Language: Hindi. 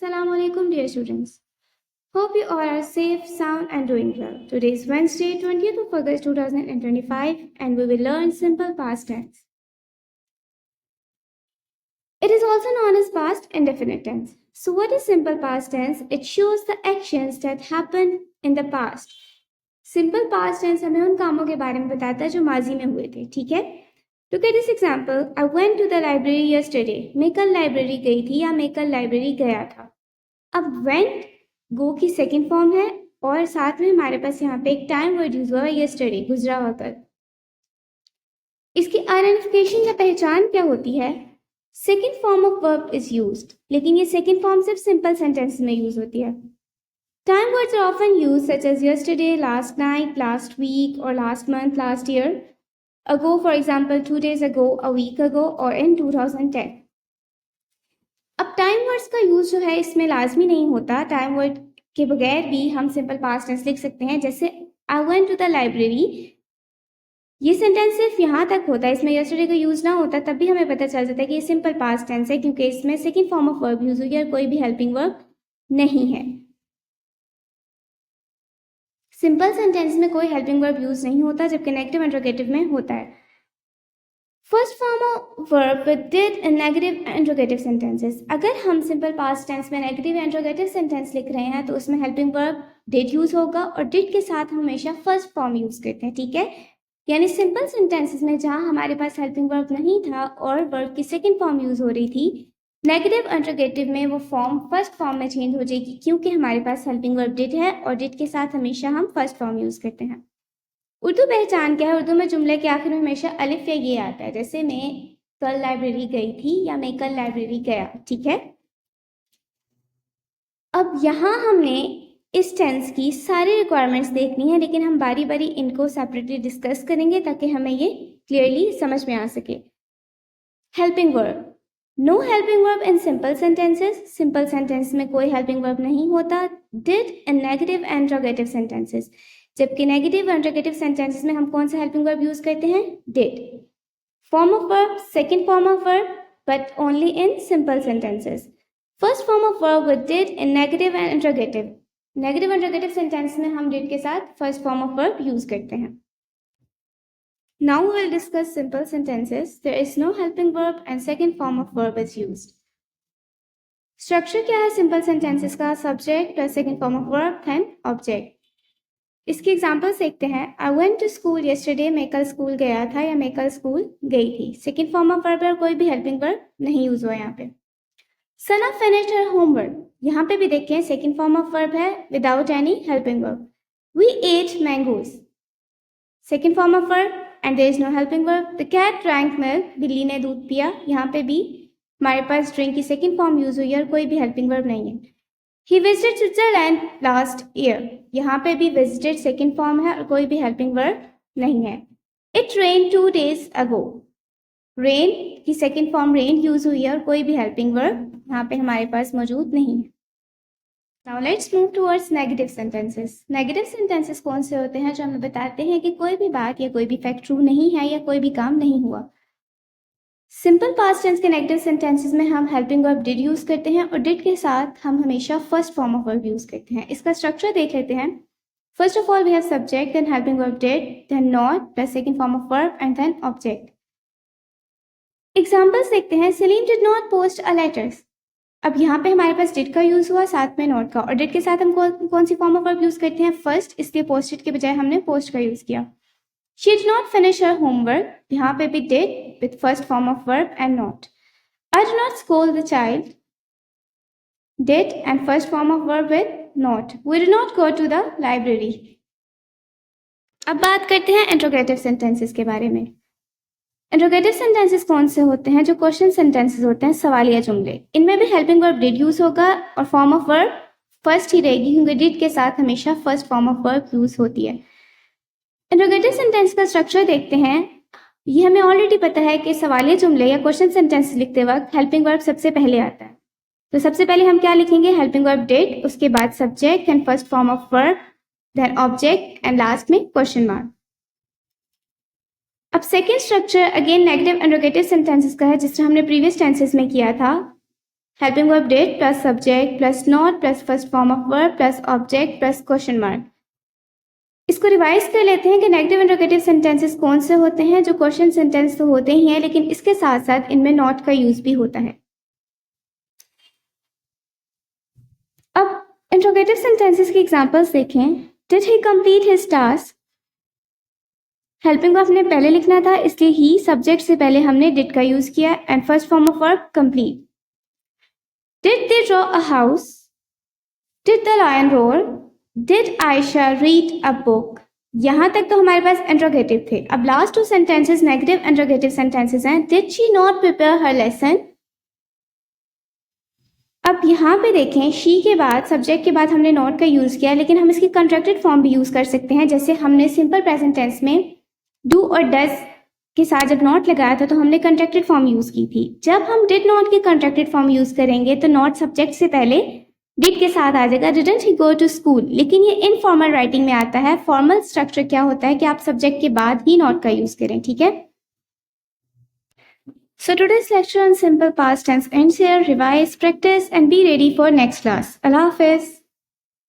Assalamu alaikum, dear students. Hope you all are safe, sound, and doing well. Today is Wednesday, 20th of August 2025, and we will learn simple past tense. It is also known as past indefinite tense. So, what is simple past tense? It shows the actions that happened in the past. Simple past tense हमें उन कामों के बारे में बताता है जो माजी में हुए थे, ठीक है? Look at this example. I went to the library yesterday. मैं कल लाइब्रेरी गई थी या मैं कल लाइब्रेरी गया था. अब went गो की सेकेंड फॉर्म है और साथ में हमारे पास यहाँ पे एक टाइम वर्ड यूज हुआ है yesterday, गुजरा हुआ कल. इसकी आइडेंटिफिकेशन या पहचान क्या होती है? Second form of verb is used, लेकिन ये सेकेंड फॉर्म सिर्फ सिंपल सेंटेंस में यूज होती है. Time words are often use such as yesterday, last night, last week or last month, last year, ago for example 2 days ago, a week ago or in 2010. अब टाइम वर्ड्स का यूज जो है इसमें लाजमी नहीं होता. टाइम वर्ड के बगैर भी हम सिंपल पास्ट टेंस लिख सकते हैं. जैसे I went to the library, ये सेंटेंस सिर्फ यहाँ तक होता है, इसमें यस्टरडे का यूज ना होता तब भी हमें पता चल जाता है कि ये सिंपल पास्ट टेंस है, क्योंकि इसमें second form of verb use हुई है और कोई भी हेल्पिंग वर्ब नहीं है. सिंपल सेंटेंस में कोई हेल्पिंग वर्ब यूज नहीं होता, जबकि नेगेटिव इंट्रोगेटिव में होता है. First form of verb with did in negative interrogative sentences. अगर हम सिंपल पास्ट टेंस में नेगेटिव इंट्रोगेटिव सेंटेंस लिख रहे हैं तो उसमें हेल्पिंग वर्ब डिड यूज होगा और डिड के साथ हम हमेशा फर्स्ट फॉर्म यूज करते हैं, ठीक है? यानी सिंपल सेंटेंसेस में जहां हमारे पास हेल्पिंग वर्ब नहीं था और वर्ब की सेकेंड फॉर्म यूज हो रही थी, नेगेटिव इंट्रोगेटिव में वो फॉर्म फर्स्ट फॉर्म में चेंज हो जाएगी, क्योंकि हमारे पास हेल्पिंग वर्ब डिड है और डिड के साथ हमेशा हम फर्स्ट फॉर्म यूज करते हैं. उर्दू पहचान क्या है? उर्दू में जुमले के आखिर में हमेशा अलिफ या ये आता है, जैसे मैं कल लाइब्रेरी गई थी या मैं कल लाइब्रेरी गया, ठीक है? अब यहाँ हमने इस टेंस की सारी रिक्वायरमेंट्स देखनी है, लेकिन हम बारी बारी इनको सेपरेटली डिस्कस करेंगे ताकि हमें ये क्लियरली समझ में आ सके. Helping verb. No helping verb in simple sentences. Simple sentence में कोई हेल्पिंग वर्ब नहीं होता. Did in negative interrogative sentences, जबकि नेगेटिव इंट्रोगेटिव सेंटेंसेस में हम कौन सा हेल्पिंग वर्ब यूज करते हैं? Did. Form of verb second form of verb, but only in simple sentences. First form of verb with did in negative and interrogative. Negative interrogative sentence में हम डिड के साथ first form of verb use करते हैं. Now we will discuss simple sentences. There is no helping verb and second form of verb is used. Structure क्या है सिंपल सेंटेंसेस का? Subject plus second form of verb then object. इसके एग्जाम्पल्स देखते हैं. I went to school yesterday, मैं कल स्कूल गया था या मैं कल स्कूल गई थी. सेकेंड फॉर्म ऑफ वर्ब है और कोई भी हेल्पिंग वर्ब नहीं यूज हुआ यहाँ पे. सना फिनिश्ड हर होमवर्क, यहाँ पे भी देखें सेकेंड फॉर्म ऑफ वर्ब है without any helping verb. We ate mangoes, second form of verb and there is no helping verb. The cat drank milk, बिल्ली ने दूध पिया, यहाँ पे भी हमारे पास ड्रिंक की सेकेंड फॉर्म यूज हुई है और कोई भी हेल्पिंग वर्ब नहीं है. He visited Switzerland last year, यहाँ पे भी visited सेकेंड फॉर्म है और कोई भी हेल्पिंग वर्ब नहीं है. It rained 2 days ago, rain की सेकेंड फॉर्म rain यूज हुई है और कोई भी हेल्पिंग वर्ब यहाँ पे हमारे पास मौजूद नहीं है. Now let's move towards negative sentences. Negative sentences कौन से होते हैं? जो हमें बताते हैं कि कोई भी बात या कोई भी फैक्ट ट्रू नहीं है या कोई भी काम नहीं हुआ. सिंपल पास्ट टेंस के नेगेटिव सेंटेंसेस में हम हेल्पिंग वर्ब डिड यूज करते हैं और डिड के साथ हम हमेशा first form of verb use करते हैं. इसका स्ट्रक्चर देख लेते हैं. First of all we have subject, then helping verb did, then not plus second form of verb and then object. Examples देखते हैं. Celine did not post a letters. अब यहाँ पे हमारे पास डिड का यूज हुआ साथ में नॉट का, और डिड के साथ हम कौन सी फॉर्म ऑफ वर्ब यूज करते हैं? फर्स्ट, इसलिए पोस्टेड के बजाय हमने पोस्ट का यूज किया. She did not finish her homework, यहाँ पे भी did with first form of verb and not. I did not scold the child, did and first form of verb with not. We did not go to the library. अब बात करते हैं interrogative sentences के बारे में. Interrogative sentences कौन से होते हैं? जो क्वेश्चन सेंटेंसेस होते हैं, सवालिया जुमले. इनमें भी हेल्पिंग वर्ब did यूज होगा और फॉर्म ऑफ वर्ब फर्स्ट ही रहेगी, क्योंकि did के साथ हमेशा first form of verb use होती है. इंट्रोगेटिव सेंटेंस का स्ट्रक्चर देखते हैं. ये हमें ऑलरेडी पता है कि सवालिया जुमले या क्वेश्चन सेंटेंस लिखते वक्त हेल्पिंग वर्ब सबसे पहले आता है. तो सबसे पहले हम क्या लिखेंगे? हेल्पिंग वर्ब डिड, उसके बाद subject and first form of verb, then object and last में क्वेश्चन मार्क. अब second structure again negative interrogative sentences का है, जिस तरह हमने प्रीवियस टेंसेस में किया था. Helping verb did plus subject plus not plus first form of verb plus object plus question mark. इसको रिवाइज कर लेते हैं कि नेगेटिव इंट्रोगेटिव सेंटेंसेस कौन से होते हैं। जो क्वेश्चन सेंटेंस तो होते ही हैं, लेकिन इसके साथ साथ इनमें नॉट का यूज भी होता है। अब इंट्रोगेटिव सेंटेंसेस की एग्जांपल्स देखें। Did he complete his task, helping verb ने पहले लिखना था, इसलिए ही सब्जेक्ट से पहले हमने डिड का यूज किया and first form of verb complete. Did they draw a house, did the lion roar, did Ayesha read a book. यहां तक तो हमारे पास इंट्रोगेटिव थे। अब last two sentences negative interrogative sentences हैं। Did she not prepare her lesson. अब यहाँ पे देखें, शी के बाद सब्जेक्ट के बाद हमने नॉट का यूज किया, लेकिन हम इसकी कंट्रैक्टेड फॉर्म भी यूज कर सकते हैं। जैसे हमने सिंपल प्रेजेंट टेंस में डू और डज के साथ जब नॉट लगाया था तो हमने कंट्रैक्टेड फॉर्म यूज की थी। जब हम डिड नॉट की कंट्रैक्टेड फॉर्म यूज करेंगे तो नॉट सब्जेक्ट से पहले डिड के साथ आ जाएगा, didn't he go to school. लेकिन ये इनफॉर्मल राइटिंग में आता है। फॉर्मल स्ट्रक्चर क्या होता है कि आप सब्जेक्ट के बाद ही नॉट का यूज करें, ठीक है। So today's lecture on simple past tense ends here. Revise, practice and be ready for next class. Allah Hafiz.